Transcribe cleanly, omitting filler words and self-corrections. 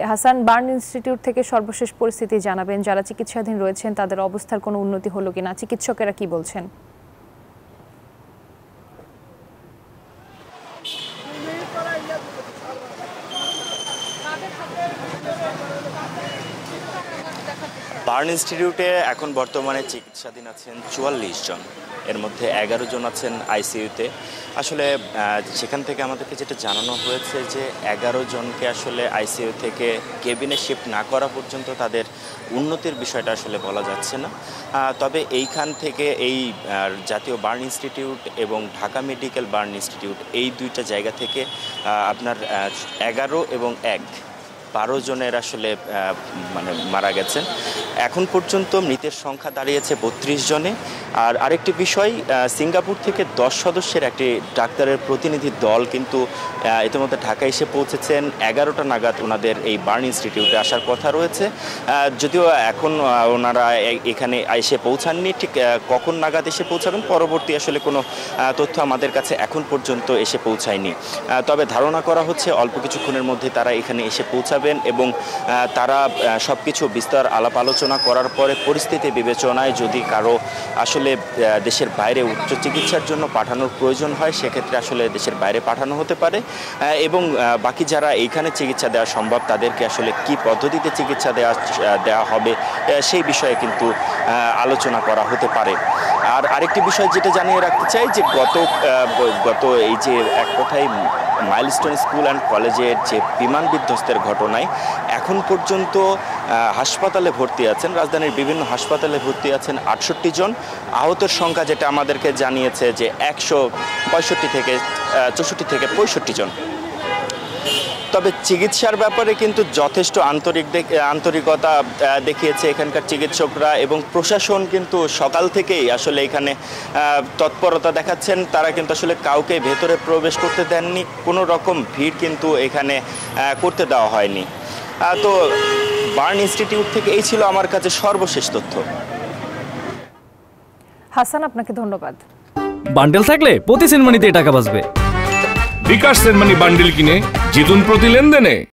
Hasan, burn institute থেকে সর্বশেষ পরিস্থিতি জানাবেন। যারা চিকিৎসাধীন রয়েছেন তাদের অবস্থার কোনো উন্নতি হলো কিনা, চিকিৎসকেরা কি বলছেন? বার্ন ইনস্টিটিউটে এখন বর্তমানে চিকিৎসাধীন আছেন ৪৪ জন, এর মধ্যে ১১ জন আছেন আইসিইউতে। আসলে সেখান থেকে আমাদেরকে যেটা জানানো হয়েছে যে ১১ জনকে আসলে আইসিইউ থেকে কেবিনে শিফট না করা পর্যন্ত তাদের উন্নতির বিষয়টা আসলে বলা যাচ্ছে না। তবে এইখান থেকে এই জাতীয় বার্ন ইনস্টিটিউট এবং ঢাকা মেডিকেল বার্ন ইনস্টিটিউট এই দুইটা জায়গা থেকে আপনার ১১ এবং ১২ জনের আসলে মারা গেছেন। এখন পর্যন্ত মৃতের সংখ্যা দাঁড়িয়েছে ৩২ জনে। আর আরেকটি বিষয়, সিঙ্গাপুর থেকে ১০ সদস্যের একটি ডাক্তারের প্রতিনিধি দল কিন্তু ইতিমধ্যে ঢাকা এসে পৌঁছেছেন। ১১টা নাগাদ ওনাদের এই বার্ন ইনস্টিটিউটে আসার কথা রয়েছে, যদিও এখন ওনারা এখানে এসে পৌঁছাননি। ঠিক কখন নাগাদ এসে পৌঁছাবেন পরবর্তী আসলে কোনো তথ্য আমাদের কাছে এখন পর্যন্ত এসে পৌঁছায়নি। তবে ধারণা করা হচ্ছে অল্প কিছুক্ষণের মধ্যে তারা এখানে এসে পৌঁছাবেন এবং তারা সব কিছু বিস্তার আলাপ আলোচনা করার পরে পরিস্থিতি বিবেচনায় যদি কারো আসলে দেশের বাইরে উচ্চ চিকিৎসার জন্য পাঠানোর প্রয়োজন হয় সেক্ষেত্রে আসলে দেশের বাইরে পাঠানো হতে পারে, এবং বাকি যারা এইখানে চিকিৎসা দেওয়া সম্ভব তাদেরকে আসলে কি পদ্ধতিতে চিকিৎসা দেওয়া হবে সেই বিষয়ে কিন্তু আলোচনা করা হতে পারে। আর আরেকটি বিষয় যেটা জানিয়ে রাখতে চাই যে গত এই যে এক কথায় মাইলস্টোন স্কুল অ্যান্ড কলেজের যে বিমান বিধ্বস্তের ঘটনায় এখন পর্যন্ত হাসপাতালে ভর্তি আছেন, রাজধানীর বিভিন্ন হাসপাতালে ভর্তি আছেন ৬৮ জন। আহতের সংখ্যা যেটা আমাদেরকে জানিয়েছে যে ৬৪ থেকে ৬৫ জন। তবে চিকিৎসার ব্যাপারে কিন্তু যথেষ্ট আন্তরিকতা দেখিয়েছে এখানকার চিকিৎসকরা এবং প্রশাসন কিন্তু সকাল থেকেই আসলে এখানে তৎপরতা দেখাচ্ছেন। তারা কিন্তু আসলে কাউকে ভেতরে প্রবেশ করতে দেননি, কোনো রকম ভিড় কিন্তু এখানে করতে দেওয়া হয়নি। তো বার্ন ইনস্টিটিউট থেকে এই ছিল আমার কাছে সর্বশেষ তথ্য। হাসান, আপনাকে ধন্যবাদ। বান্ডেল থাকলে প্রতি সেনমানিতে টাকা বাঁচবে। বিকাশ সেনমানি বান্ডেল কিনে জিতুন প্রতি লেনদেনে।